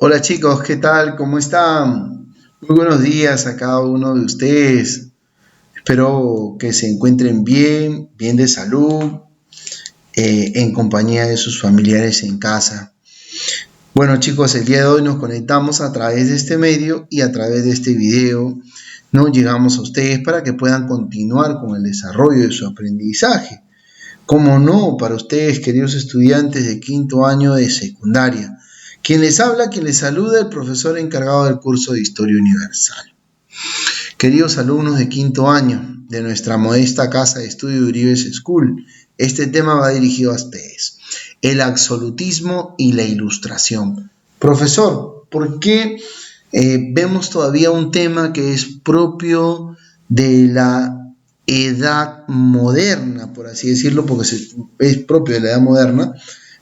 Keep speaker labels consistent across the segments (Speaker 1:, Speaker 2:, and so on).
Speaker 1: Hola chicos, ¿qué tal? ¿Cómo están? Muy buenos días a cada uno de ustedes. Espero que se encuentren bien, bien de salud, en compañía de sus familiares en casa. Bueno chicos, el día de hoy nos conectamos a través de este medio y a través de este video. Nos llegamos a ustedes para que puedan continuar con el desarrollo de su aprendizaje. Como no, para ustedes, queridos estudiantes de quinto año de secundaria. Quien les habla, quien les saluda, el profesor encargado del curso de Historia Universal. Queridos alumnos de quinto año de nuestra modesta casa de estudio de Uribes School, este tema va dirigido a ustedes. El absolutismo y la ilustración. Profesor, ¿por qué vemos todavía un tema que es propio de la edad moderna, por así decirlo, porque es propio de la edad moderna?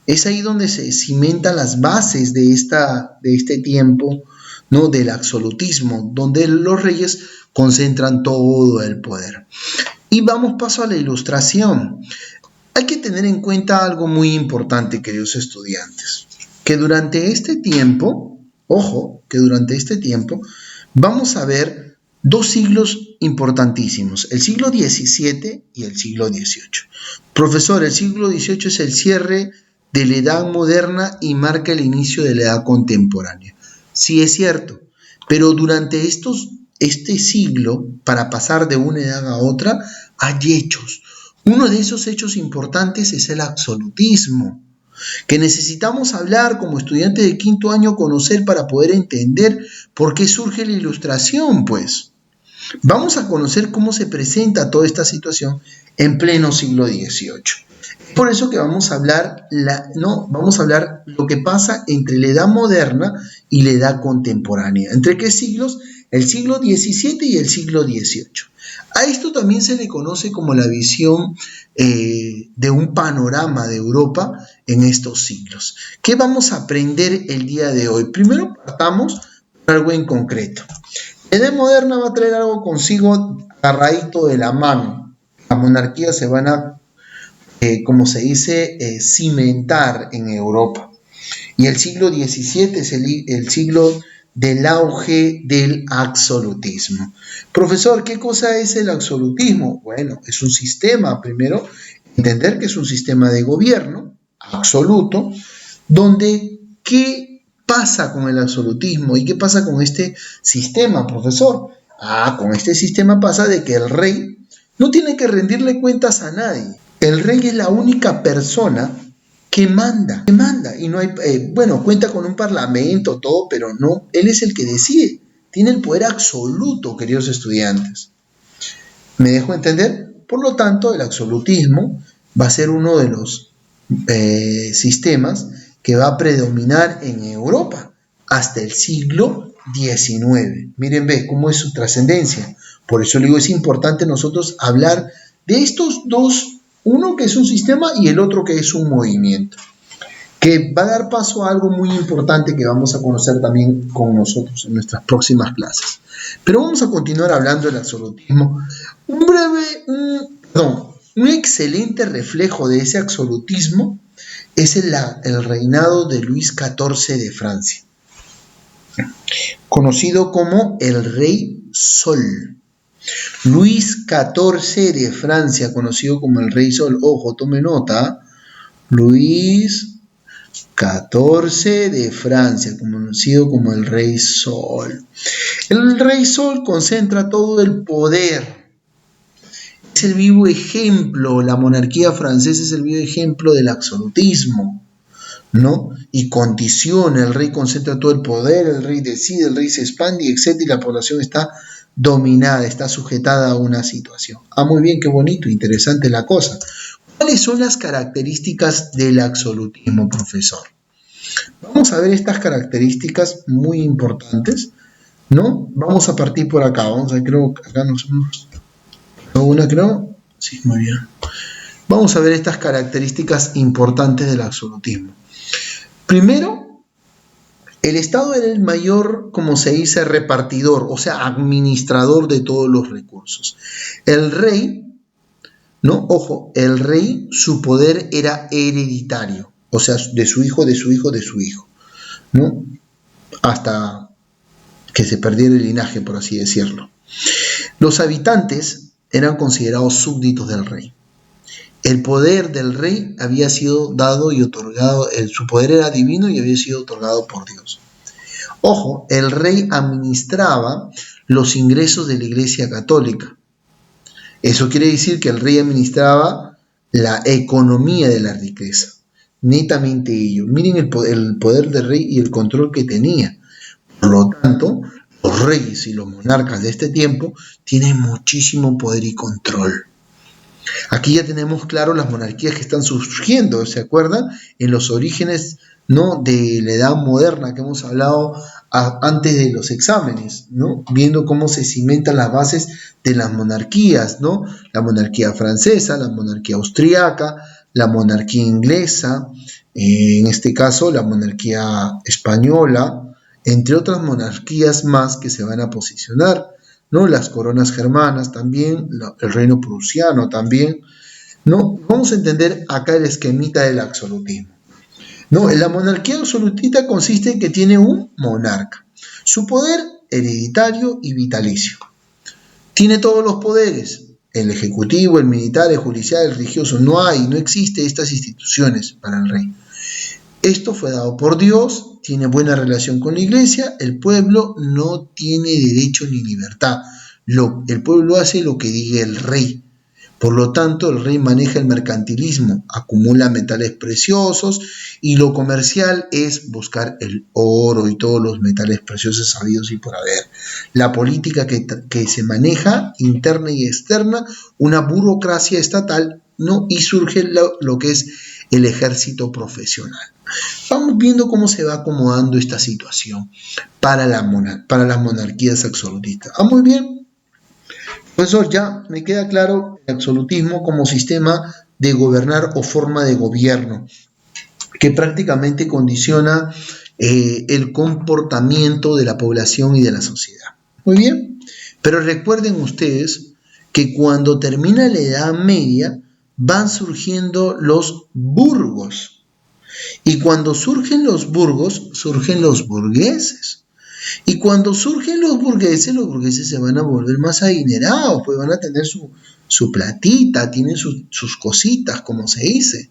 Speaker 1: Es ahí donde se cimentan las bases de este tiempo, ¿no? Del absolutismo, donde los reyes concentran todo el poder. Y vamos paso a la ilustración. Hay que tener en cuenta algo muy importante, queridos estudiantes, que durante este tiempo, ojo, que durante este tiempo vamos a ver dos siglos importantísimos, el siglo XVII y el siglo XVIII. Profesor, el siglo XVIII es el cierre de la edad moderna y marca el inicio de la edad contemporánea. Sí es cierto, pero durante este siglo, para pasar de una edad a otra, hay hechos. Uno de esos hechos importantes es el absolutismo, que necesitamos hablar como estudiantes de quinto año, conocer para poder entender por qué surge la ilustración, pues. Vamos a conocer cómo se presenta toda esta situación en pleno siglo XVIII. Por eso que vamos a hablar lo que pasa entre la edad moderna y la edad contemporánea. ¿Entre qué siglos? El siglo XVII y el siglo XVIII. A esto también se le conoce como la visión de un panorama de Europa en estos siglos. ¿Qué vamos a aprender el día de hoy? Primero partamos por algo en concreto. La edad moderna va a traer algo consigo agarradito de la mano. Las monarquías se van a como se dice, cimentar en Europa. Y el siglo XVII es el siglo del auge del absolutismo. Profesor, ¿qué cosa es el absolutismo? Bueno, es un sistema, primero, entender que es un sistema de gobierno absoluto, donde ¿qué pasa con el absolutismo y qué pasa con este sistema, profesor? Con este sistema pasa de que el rey no tiene que rendirle cuentas a nadie. El rey es la única persona que manda, y no hay, cuenta con un parlamento, todo, pero no, él es el que decide, tiene el poder absoluto, queridos estudiantes. ¿Me dejo entender? Por lo tanto, el absolutismo va a ser uno de los sistemas que va a predominar en Europa hasta el siglo XIX. Miren, ve cómo es su trascendencia. Por eso le digo, es importante nosotros hablar de estos dos, uno que es un sistema y el otro que es un movimiento, que va a dar paso a algo muy importante que vamos a conocer también con nosotros en nuestras próximas clases. Pero vamos a continuar hablando del absolutismo. Un excelente reflejo de ese absolutismo es el reinado de Luis XIV de Francia, conocido como el Rey Sol. Luis XIV de Francia, conocido como el Rey Sol. Ojo, tome nota. Luis XIV de Francia, conocido como el Rey Sol. El Rey Sol concentra todo el poder. Es el vivo ejemplo, la monarquía francesa es el vivo ejemplo del absolutismo, ¿no? Y condiciona, el rey concentra todo el poder, el rey decide, el rey se expande, etc. Y la población está dominada, está sujetada a una situación. Muy bien, qué bonito, interesante la cosa. ¿Cuáles son las características del absolutismo, profesor? Vamos a ver estas características muy importantes, ¿no? Vamos a partir por acá, vamos a, creo, acá nos vamos, una creo, sí, muy bien. Vamos a ver estas características importantes del absolutismo. Primero, el Estado era el mayor, como se dice, repartidor, o sea, administrador de todos los recursos. El rey, ¿no? Ojo, el rey, su poder era hereditario, o sea, de su hijo, de su hijo, de su hijo, ¿no? hasta que se perdiera el linaje, por así decirlo. Los habitantes eran considerados súbditos del rey. El poder del rey había sido dado y otorgado, su poder era divino y había sido otorgado por Dios. Ojo, el rey administraba los ingresos de la Iglesia Católica. Eso quiere decir que el rey administraba la economía de la riqueza. Netamente ello. Miren el poder del rey y el control que tenía. Por lo tanto, los reyes y los monarcas de este tiempo tienen muchísimo poder y control. Aquí ya tenemos claro las monarquías que están surgiendo, ¿se acuerdan? En los orígenes, ¿no?, de la edad moderna que hemos hablado antes de los exámenes, ¿no? Viendo cómo se cimentan las bases de las monarquías, ¿no? La monarquía francesa, la monarquía austriaca, la monarquía inglesa, en este caso la monarquía española, entre otras monarquías más que se van a posicionar, ¿no? Las coronas germanas también, el reino prusiano también, ¿no? Vamos a entender acá el esquemita del absolutismo. No, la monarquía absolutista consiste en que tiene un monarca, su poder hereditario y vitalicio. Tiene todos los poderes, el ejecutivo, el militar, el judicial, el religioso. No existe estas instituciones para el rey. Esto fue dado por Dios, tiene buena relación con la iglesia, el pueblo no tiene derecho ni libertad. El pueblo hace lo que diga el rey. Por lo tanto, el rey maneja el mercantilismo, acumula metales preciosos y lo comercial es buscar el oro y todos los metales preciosos sabidos y por haber. La política que se maneja, interna y externa, una burocracia estatal, ¿no? Y surge lo que es el ejército profesional. Vamos viendo cómo se va acomodando esta situación para las monarquías absolutistas. Muy bien. Profesor, ya me queda claro el absolutismo como sistema de gobernar o forma de gobierno que prácticamente condiciona el comportamiento de la población y de la sociedad. Muy bien, pero recuerden ustedes que cuando termina la Edad Media van surgiendo los burgos y cuando surgen los burgos, surgen los burgueses. Y cuando surgen los burgueses se van a volver más adinerados, pues van a tener su platita, tienen sus cositas, como se dice,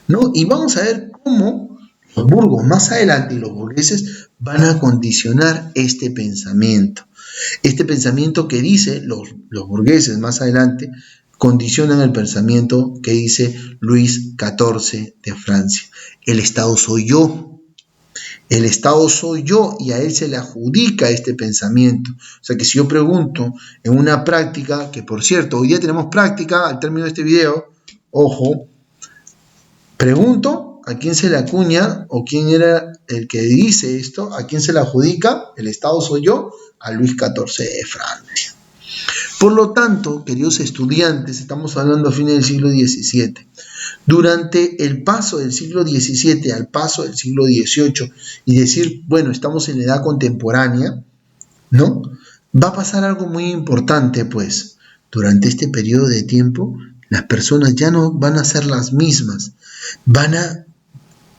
Speaker 1: ¿no? Y vamos a ver cómo los burgos más adelante y los burgueses van a condicionar este pensamiento que dice los burgueses más adelante, condicionan el pensamiento que dice Luis XIV de Francia. El Estado soy yo. El Estado soy yo y a él se le adjudica este pensamiento. O sea que si yo pregunto en una práctica, que por cierto, hoy día tenemos práctica al término de este video, ojo, pregunto a quién se le acuña o quién era el que dice esto, a quién se le adjudica, el Estado soy yo, a Luis XIV de Francia. Por lo tanto, queridos estudiantes, estamos hablando a fines del siglo XVII. Durante el paso del siglo XVII al paso del siglo XVIII y decir, bueno, estamos en la edad contemporánea, ¿no? Va a pasar algo muy importante, pues. Durante este periodo de tiempo, las personas ya no van a ser las mismas, van a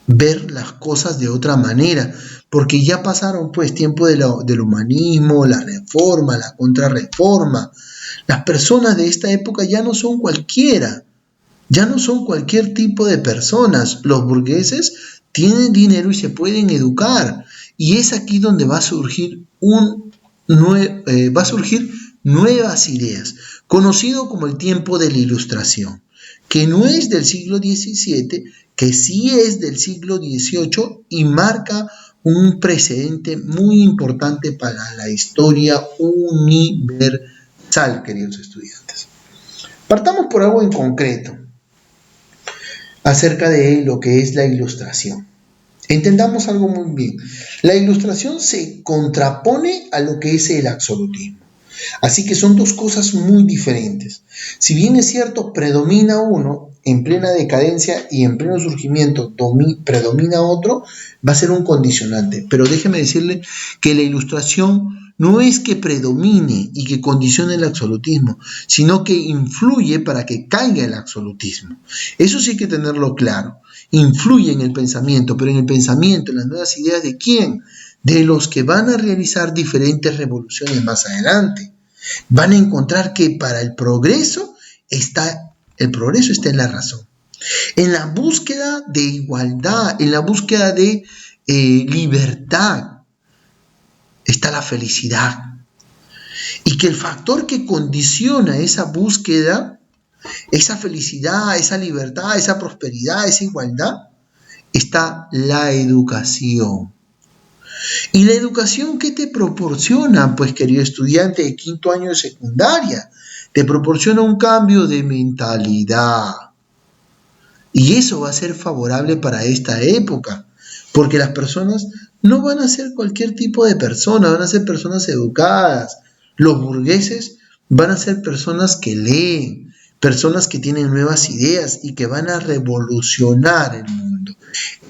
Speaker 1: ver las cosas de otra manera, porque ya pasaron, pues, tiempo del humanismo, la reforma, la contrarreforma. Las personas de esta época ya no son cualquiera. Ya no son cualquier tipo de personas. Los burgueses tienen dinero y se pueden educar. Y es aquí donde va a surgir nuevas ideas, conocido como el tiempo de la Ilustración, que no es del siglo XVII, que sí es del siglo XVIII y marca un precedente muy importante para la historia universal, queridos estudiantes. Partamos por algo en concreto acerca de lo que es la Ilustración. Entendamos algo muy bien. La Ilustración se contrapone a lo que es el absolutismo. Así que son dos cosas muy diferentes. Si bien es cierto, predomina uno en plena decadencia y en pleno surgimiento, predomina otro, va a ser un condicionante. Pero déjeme decirle que la Ilustración no es que predomine y que condicione el absolutismo, sino que influye para que caiga el absolutismo. Eso sí hay que tenerlo claro. Influye en el pensamiento, pero en el pensamiento, en las nuevas ideas de ¿quién? de los que van a realizar diferentes revoluciones más adelante. Van a encontrar que para el progreso está en la razón, en la búsqueda de igualdad, en la búsqueda de libertad, está la felicidad. Y que el factor que condiciona esa búsqueda, esa felicidad, esa libertad, esa prosperidad, esa igualdad, está la educación. ¿Y la educación qué te proporciona? Pues, querido estudiante de 5º año de secundaria, te proporciona un cambio de mentalidad. Y eso va a ser favorable para esta época, porque las personas no van a ser cualquier tipo de personas, van a ser personas educadas. Los burgueses van a ser personas que leen, personas que tienen nuevas ideas y que van a revolucionar el mundo.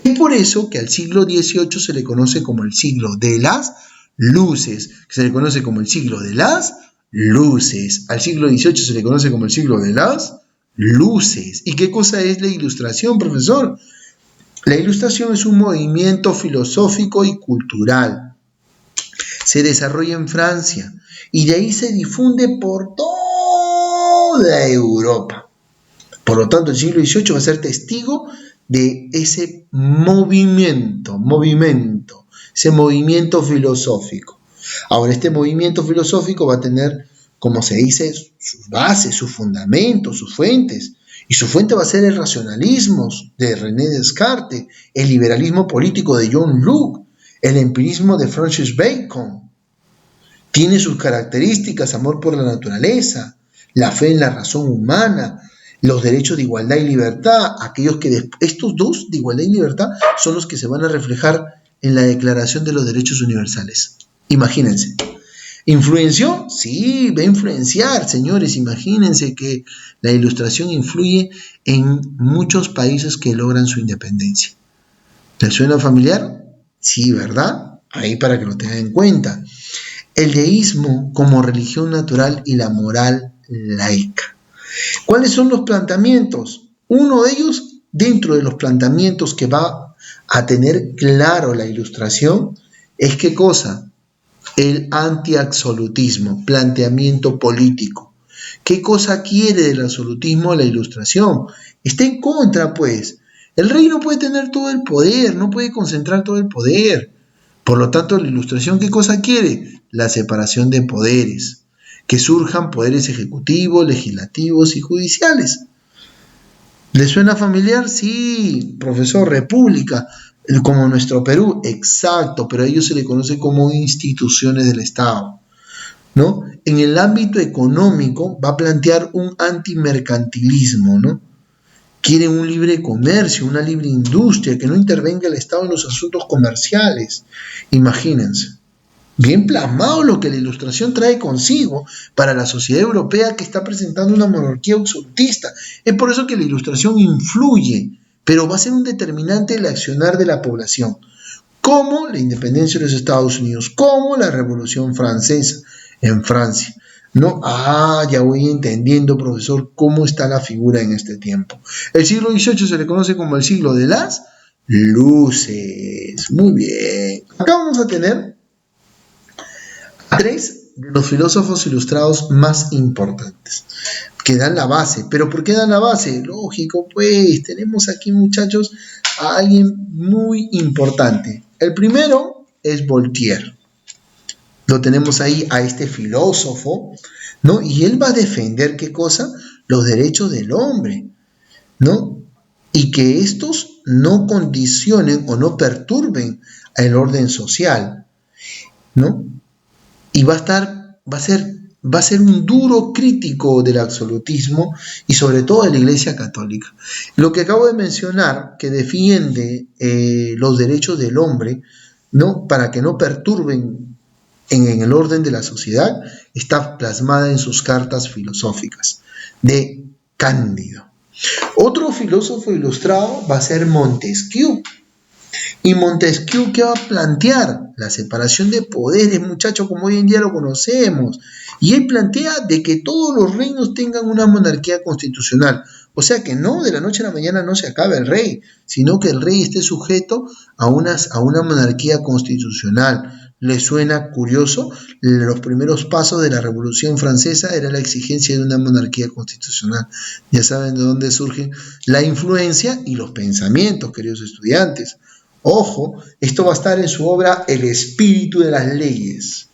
Speaker 1: Es por eso que al siglo XVIII se le conoce como el siglo de las luces, que se le conoce como el siglo de las luces. Al siglo XVIII se le conoce como el siglo de las luces. ¿Y qué cosa es la ilustración, profesor? La ilustración es un movimiento filosófico y cultural. Se desarrolla en Francia y de ahí se difunde por toda Europa. Por lo tanto, el siglo XVIII va a ser testigo de ese movimiento filosófico. Ahora, este movimiento filosófico va a tener, como se dice, sus bases, sus fundamentos, sus fuentes. Y su fuente va a ser el racionalismo de René Descartes, el liberalismo político de John Locke, el empirismo de Francis Bacon. Tiene sus características: amor por la naturaleza, la fe en la razón humana, los derechos de igualdad y libertad. Estos dos, de igualdad y libertad, son los que se van a reflejar en la Declaración de los Derechos Universales. Imagínense. ¿Influenció? Sí, va a influenciar, señores. Imagínense que la ilustración influye en muchos países que logran su independencia. ¿Les suena familiar? Sí, ¿verdad? Ahí para que lo tengan en cuenta. El deísmo como religión natural y la moral laica. ¿Cuáles son los planteamientos? Uno de ellos, dentro de los planteamientos que va a tener claro la ilustración, es ¿qué cosa? El antiabsolutismo, planteamiento político. ¿Qué cosa quiere del absolutismo la ilustración? Está en contra, pues. El rey no puede tener todo el poder, no puede concentrar todo el poder. Por lo tanto, la ilustración, ¿qué cosa quiere? La separación de poderes. Que surjan poderes ejecutivos, legislativos y judiciales. ¿Le suena familiar? Sí, profesor, república, como nuestro Perú, exacto, pero a ellos se le conoce como instituciones del Estado, ¿no? En el ámbito económico va a plantear un antimercantilismo, ¿no? Quieren un libre comercio, una libre industria, que no intervenga el Estado en los asuntos comerciales. Imagínense. Bien plasmado lo que la ilustración trae consigo para la sociedad europea que está presentando una monarquía absolutista. Es por eso que la ilustración influye, pero va a ser un determinante del accionar de la población, como la independencia de los Estados Unidos, como la Revolución Francesa en Francia. ¿No? Ya voy entendiendo, profesor, cómo está la figura en este tiempo. El siglo XVIII se le conoce como el siglo de las luces. Muy bien. Acá vamos a tener tres de los filósofos ilustrados más importantes, que dan la base. ¿Pero por qué dan la base? Lógico, pues, tenemos aquí, muchachos, a alguien muy importante. El primero es Voltaire. Lo tenemos ahí a este filósofo, ¿no? Y él va a defender, ¿qué cosa? Los derechos del hombre, ¿no? Y que estos no condicionen o no perturben el orden social, ¿no? Y va a ser un duro crítico del absolutismo y sobre todo de la Iglesia Católica. Lo que acabo de mencionar, que defiende los derechos del hombre, ¿no? Para que no perturben en el orden de la sociedad, está plasmada en sus cartas filosóficas de Cándido. Otro filósofo ilustrado va a ser Montesquieu. Y Montesquieu, ¿qué va a plantear? La separación de poderes, muchachos, como hoy en día lo conocemos. Y él plantea de que todos los reinos tengan una monarquía constitucional. O sea que no, de la noche a la mañana no se acaba el rey, sino que el rey esté sujeto a una monarquía constitucional. ¿Les suena curioso? Los primeros pasos de la Revolución Francesa era la exigencia de una monarquía constitucional. Ya saben de dónde surge la influencia y los pensamientos, queridos estudiantes. Ojo, esto va a estar en su obra El espíritu de las leyes.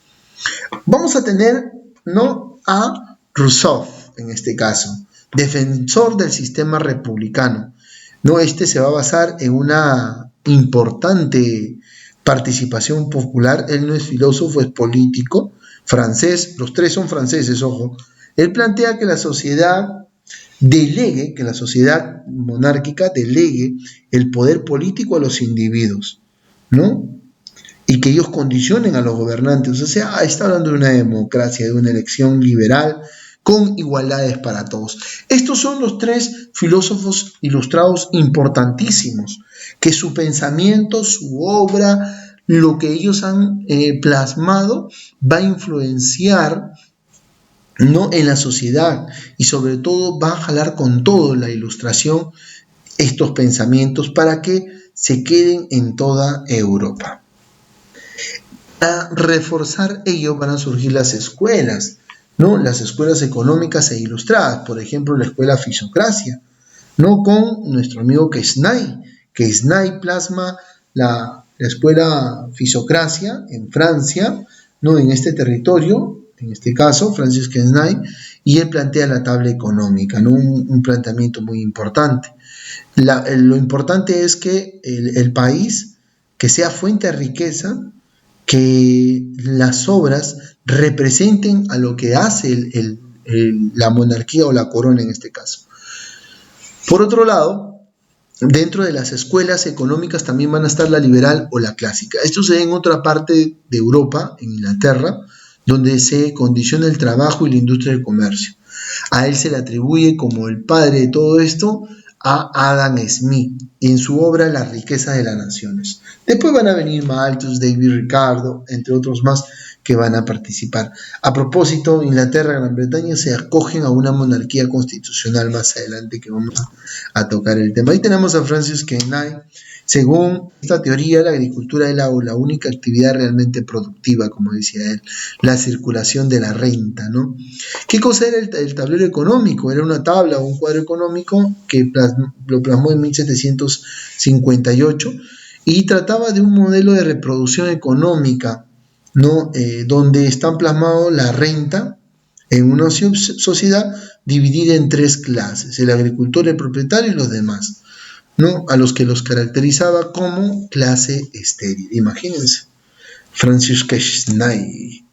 Speaker 1: Vamos a tener, ¿no?, a Rousseau, en este caso, defensor del sistema republicano. ¿No? Este se va a basar en una importante participación popular. Él no es filósofo, es político, francés, los tres son franceses, ojo. Él plantea que la sociedad que la sociedad monárquica delegue el poder político a los individuos, ¿no? Y que ellos condicionen a los gobernantes. O sea, está hablando de una democracia, de una elección liberal con igualdades para todos. Estos son los tres filósofos ilustrados importantísimos, que su pensamiento, su obra, lo que ellos han plasmado, va a influenciar, ¿no?, en la sociedad, y sobre todo va a jalar con todo la ilustración estos pensamientos para que se queden en toda Europa. A reforzar ello van a surgir las escuelas, ¿no? Las escuelas económicas e ilustradas, por ejemplo, la escuela Fisocracia, ¿no?, con nuestro amigo Quesnay. Quesnay plasma la escuela Fisocracia en Francia, ¿no?, en este territorio, en este caso, Francis Quesnay, y él plantea la tabla económica, ¿no?, un planteamiento muy importante. Lo importante es que el país, que sea fuente de riqueza, que las obras representen a lo que hace la monarquía o la corona en este caso. Por otro lado, dentro de las escuelas económicas también van a estar la liberal o la clásica. Esto se ve en otra parte de Europa, en Inglaterra, donde se condiciona el trabajo y la industria del comercio. A él se le atribuye como el padre de todo esto a Adam Smith, en su obra Las riquezas de las naciones. Después van a venir Malthus, David Ricardo, entre otros más que van a participar. A propósito, Inglaterra y Gran Bretaña se acogen a una monarquía constitucional más adelante, que vamos a tocar el tema. Ahí tenemos a Francis Quesnay. Según esta teoría, la agricultura era la única actividad realmente productiva, como decía él, la circulación de la renta, ¿no? ¿Qué cosa era el tablero económico? Era una tabla o un cuadro económico que lo plasmó en 1758 y trataba de un modelo de reproducción económica, ¿no? Donde están plasmados la renta en una sociedad dividida en tres clases: el agricultor, el propietario y los demás, ¿no?, a los que los caracterizaba como clase estéril. Imagínense, Francis Quesnay.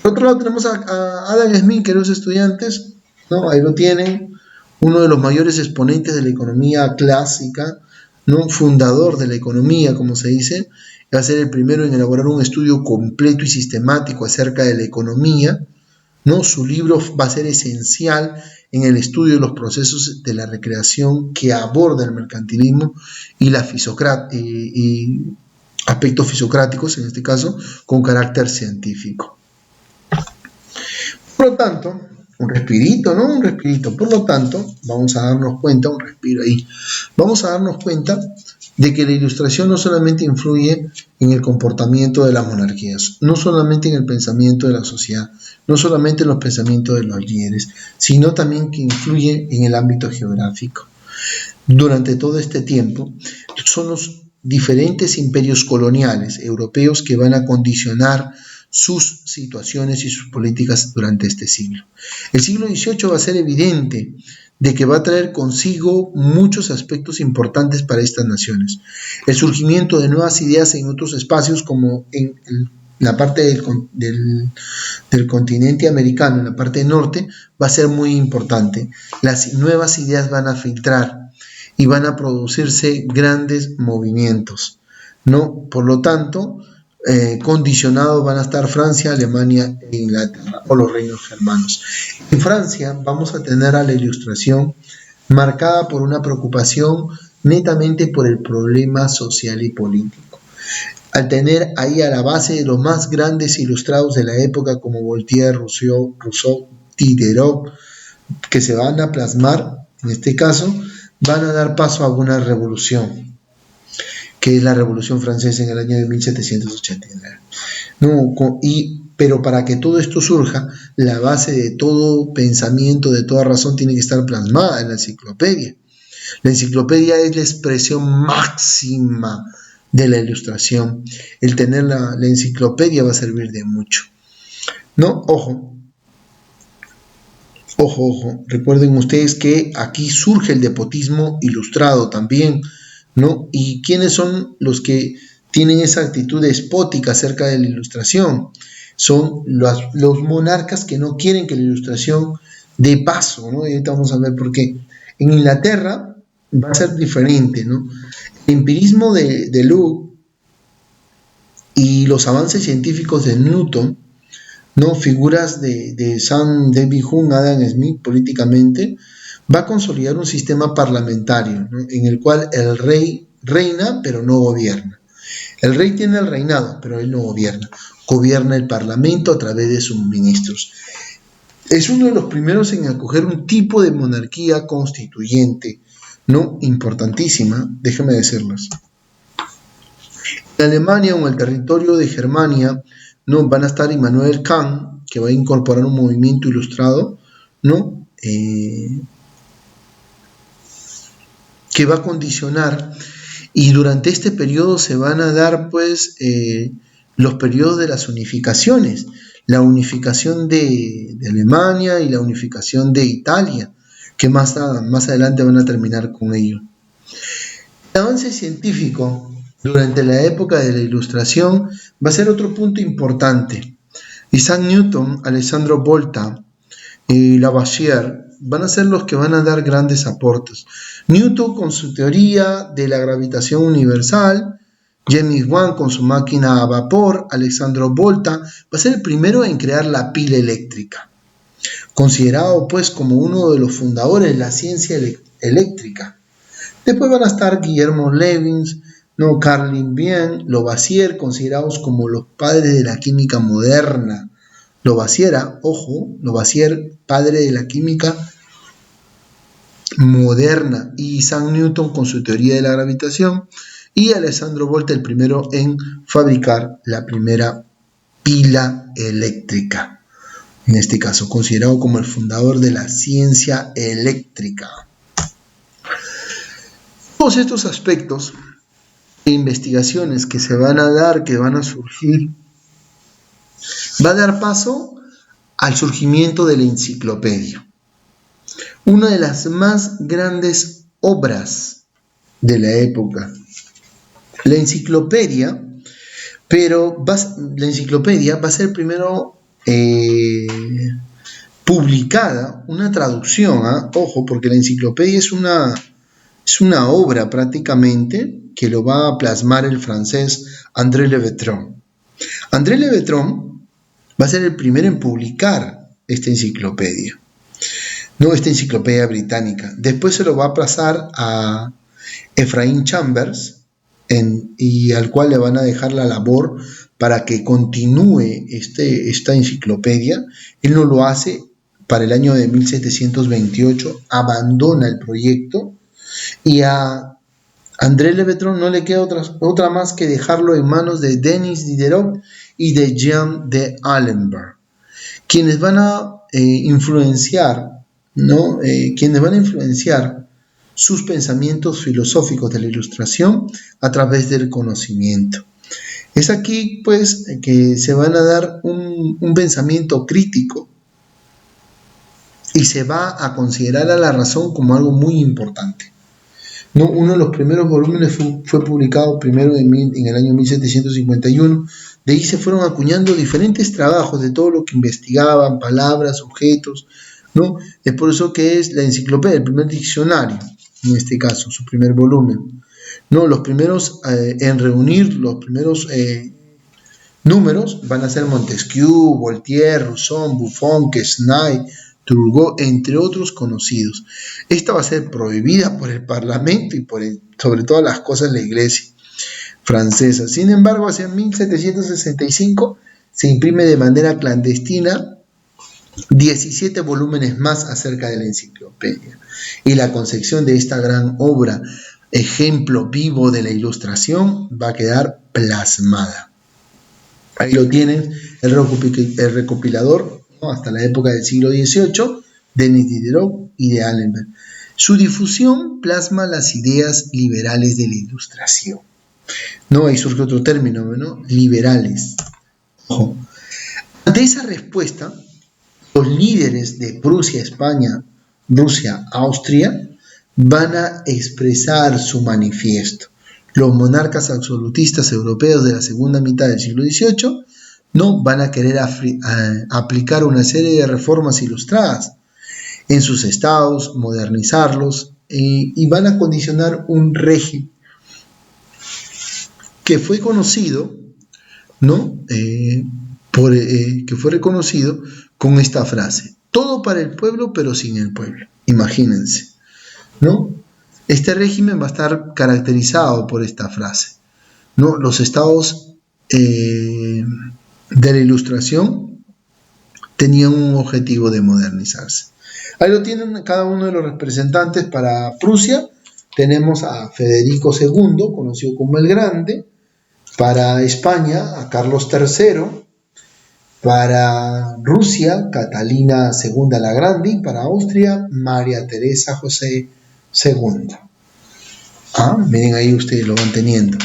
Speaker 1: Por otro lado tenemos a Adam Smith, queridos estudiantes, ¿no? Ahí lo tienen, uno de los mayores exponentes de la economía clásica, ¿no?, fundador de la economía, como se dice. Va a ser el primero en elaborar un estudio completo y sistemático acerca de la economía, ¿no? Su libro va a ser esencial en el estudio de los procesos de la recreación, que aborda el mercantilismo y aspectos fisocráticos, en este caso, con carácter científico. Por lo tanto, un respirito, ¿no? Un respirito. Por lo tanto, vamos a darnos cuenta, un respiro ahí, vamos a darnos cuenta de que la ilustración no solamente influye en el comportamiento de las monarquías, no solamente en el pensamiento de la sociedad, no solamente en los pensamientos de los líderes, sino también que influye en el ámbito geográfico. Durante todo este tiempo, son los diferentes imperios coloniales europeos que van a condicionar sus situaciones y sus políticas durante este siglo. El siglo XVIII va a ser evidente de que va a traer consigo muchos aspectos importantes para estas naciones. El surgimiento de nuevas ideas en otros espacios, como en la parte del continente americano, en la parte norte, va a ser muy importante. Las nuevas ideas van a filtrar y van a producirse grandes movimientos, ¿no? Por lo tanto, condicionados van a estar Francia, Alemania e Inglaterra, o los reinos germanos. En Francia vamos a tener a la ilustración marcada por una preocupación netamente por el problema social y político. Al tener ahí a la base de los más grandes ilustrados de la época, como Voltaire, Rousseau, Diderot, que se van a plasmar en este caso, van a dar paso a una revolución, que es la Revolución Francesa en el año de 1789. ¿No? Pero para que todo esto surja, la base de todo pensamiento, de toda razón, tiene que estar plasmada en la enciclopedia. La enciclopedia es la expresión máxima de la ilustración. El tener la enciclopedia va a servir de mucho. No, ojo, recuerden ustedes que aquí surge el despotismo ilustrado también, ¿no? ¿Y quiénes son los que tienen esa actitud despótica acerca de la ilustración? Son los monarcas que no quieren que la ilustración dé paso, ¿no? Y ahorita vamos a ver por qué. En Inglaterra va a ser diferente, ¿no? El empirismo de Locke y los avances científicos de Newton, ¿no? Figuras de Sam David Hume, Adam Smith políticamente, va a consolidar un sistema parlamentario, ¿no? En el cual el rey reina pero no gobierna. El rey tiene el reinado, pero él no gobierna. Gobierna el parlamento a través de sus ministros. Es uno de los primeros en acoger un tipo de monarquía constituyente, ¿no? Importantísima, déjenme decirles. En Alemania o en el territorio de Germania, ¿no? Van a estar Immanuel Kant, que va a incorporar un movimiento ilustrado, ¿no? Que va a condicionar, y durante este periodo se van a dar pues los periodos de las unificaciones, la unificación de Alemania y la unificación de Italia, que más adelante van a terminar con ello. El avance científico durante la época de la Ilustración va a ser otro punto importante. Isaac Newton, Alessandro Volta y Lavoisier van a ser los que van a dar grandes aportes. Newton con su teoría de la gravitación universal, James Watt con su máquina a vapor, Alessandro Volta va a ser el primero en crear la pila eléctrica, considerado pues como uno de los fundadores de la ciencia eléctrica. Después van a estar Guillermo Leibniz, ¿no? Carl Liebig, Lavoisier, considerados como los padres de la química moderna. Lavoisier, padre de la química moderna, y Isaac Newton con su teoría de la gravitación, y Alessandro Volta el primero en fabricar la primera pila eléctrica, en este caso considerado como el fundador de la ciencia eléctrica. Todos estos aspectos e investigaciones que se van a dar, que van a surgir, va a dar paso al surgimiento de la enciclopedia, una de las más grandes obras de la época. La enciclopedia va a ser primero publicada, una traducción, ojo, porque la enciclopedia es una obra prácticamente que lo va a plasmar el francés André Le Breton. André Le Breton va a ser el primero en publicar esta enciclopedia, no esta enciclopedia británica. Después se lo va a pasar a Ephraim Chambers, y al cual le van a dejar la labor para que continúe esta enciclopedia. Él no lo hace para el año de 1728, abandona el proyecto, y a André Le Breton no le queda otra más que dejarlo en manos de Denis Diderot y de Jean de Alembert, quienes van a influenciar, ¿no? Quienes van a influenciar sus pensamientos filosóficos de la Ilustración a través del conocimiento. Es aquí, pues, que se van a dar un pensamiento crítico y se va a considerar a la razón como algo muy importante. ¿No? Uno de los primeros volúmenes fue publicado primero en el año 1751. De ahí se fueron acuñando diferentes trabajos de todo lo que investigaban, palabras, objetos, ¿no? Es por eso que es la enciclopedia, el primer diccionario, en este caso, su primer volumen, ¿no? Los primeros en reunir los primeros números van a ser Montesquieu, Voltaire, Rousseau, Buffon, Quesnay, Turgot, entre otros conocidos. Esta va a ser prohibida por el Parlamento y sobre todas las cosas la Iglesia francesa. Sin embargo, hacia 1765 se imprime de manera clandestina 17 volúmenes más acerca de la enciclopedia. Y la concepción de esta gran obra, ejemplo vivo de la ilustración, va a quedar plasmada. Ahí lo tienen, el recopilador, ¿no?, hasta la época del siglo XVIII, de Diderot y de Allenberg. Su difusión plasma las ideas liberales de la ilustración. ¿No? Ahí surge otro término, ¿no? Liberales. Ojo. Ante esa respuesta, los líderes de Prusia, España, Rusia, Austria, van a expresar su manifiesto. Los monarcas absolutistas europeos de la segunda mitad del siglo XVIII no van a querer aplicar una serie de reformas ilustradas en sus estados, modernizarlos, y van a condicionar un régimen que fue conocido, ¿no? Que fue reconocido con esta frase: todo para el pueblo, pero sin el pueblo. Imagínense, ¿no? Este régimen va a estar caracterizado por esta frase, ¿no? Los estados de la ilustración tenían un objetivo de modernizarse. Ahí lo tienen cada uno de los representantes. Para Prusia tenemos a Federico II, conocido como el Grande. Para España, a Carlos III. Para Rusia, Catalina II la Grande. Y para Austria, María Teresa José II. Miren, ahí ustedes lo van teniendo.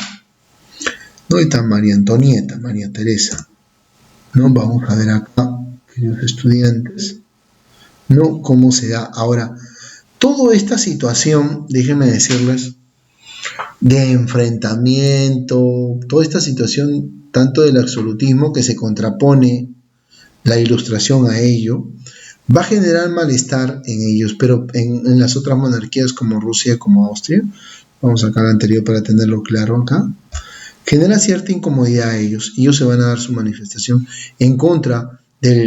Speaker 1: ¿Dónde está María Antonieta, María Teresa? ¿No? Vamos a ver acá, queridos estudiantes, ¿no?, cómo se da. Ahora, toda esta situación, déjenme decirles, de enfrentamiento, toda esta situación tanto del absolutismo, que se contrapone la ilustración a ello, va a generar malestar en ellos, pero en las otras monarquías como Rusia, como Austria, vamos a sacar la anterior para tenerlo claro acá, genera cierta incomodidad a ellos, y ellos se van a dar su manifestación en contra de la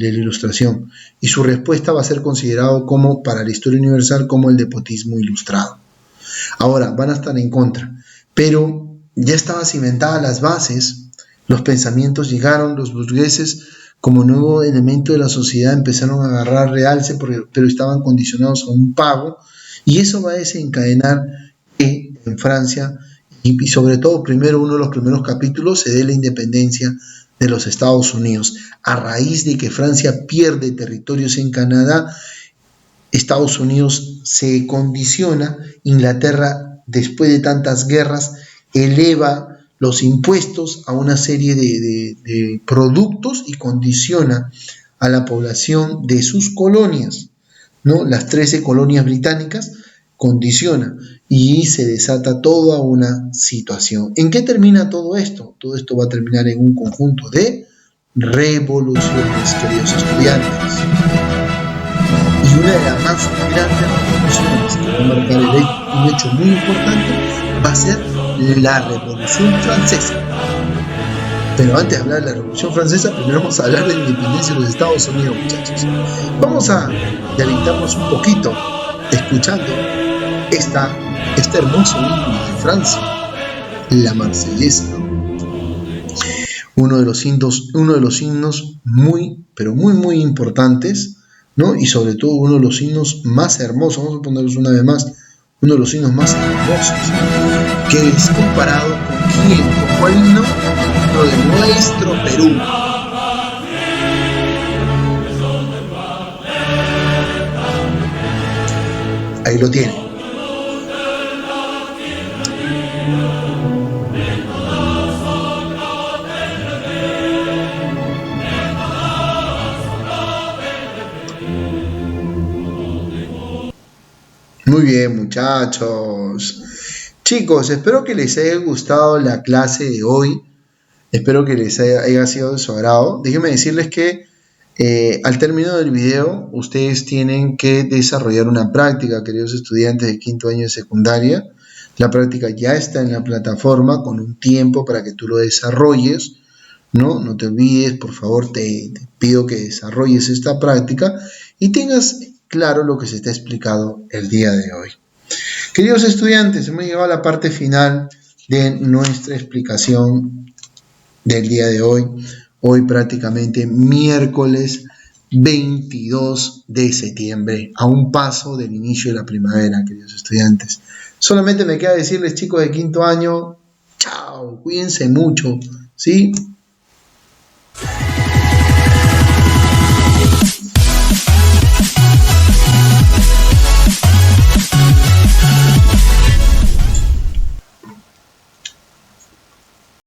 Speaker 1: ilustración, y su respuesta va a ser considerado como, para la historia universal, como el despotismo ilustrado. Ahora, van a estar en contra, pero ya estaban cimentadas las bases, los pensamientos llegaron, los burgueses como nuevo elemento de la sociedad empezaron a agarrar realce, pero estaban condicionados a un pago, y eso va a desencadenar que en Francia, y sobre todo primero, uno de los primeros capítulos, se dé la independencia de los Estados Unidos. A raíz de que Francia pierde territorios en Canadá, Estados Unidos se condiciona, Inglaterra, después de tantas guerras, eleva los impuestos a una serie de productos y condiciona a la población de sus colonias, ¿no? Las 13 colonias británicas condiciona, y se desata toda una situación. ¿En qué termina todo esto? Todo esto va a terminar en un conjunto de revoluciones, queridos estudiantes. Y una de las más grandes revoluciones que va a marcar un hecho muy importante va a ser la Revolución Francesa. Pero antes de hablar de la Revolución Francesa, primero vamos a hablar de la independencia de los Estados Unidos, muchachos. Vamos a deleitarnos un poquito escuchando este hermoso himno de Francia, la Marsellesa. Uno de los himnos muy, pero muy, muy importantes, ¿no? Y sobre todo uno de los himnos más hermosos, vamos a ponerlos una vez más, uno de los himnos más hermosos, que es comparado con quién, con cuál himno, lo de nuestro Perú. Ahí lo tiene. Muy bien, muchachos. Chicos, espero que les haya gustado la clase de hoy. Espero que les haya sido de su agrado. Déjenme decirles que al término del video, ustedes tienen que desarrollar una práctica, queridos estudiantes de quinto año de secundaria. La práctica ya está en la plataforma con un tiempo para que tú lo desarrolles, ¿no? No te olvides, por favor, te pido que desarrolles esta práctica y tengas claro lo que se te ha explicado el día de hoy. Queridos estudiantes, hemos llegado a la parte final de nuestra explicación del día de hoy. Hoy prácticamente miércoles 22 de septiembre, a un paso del inicio de la primavera, queridos estudiantes. Solamente me queda decirles, chicos de quinto año, chao, cuídense mucho, ¿sí?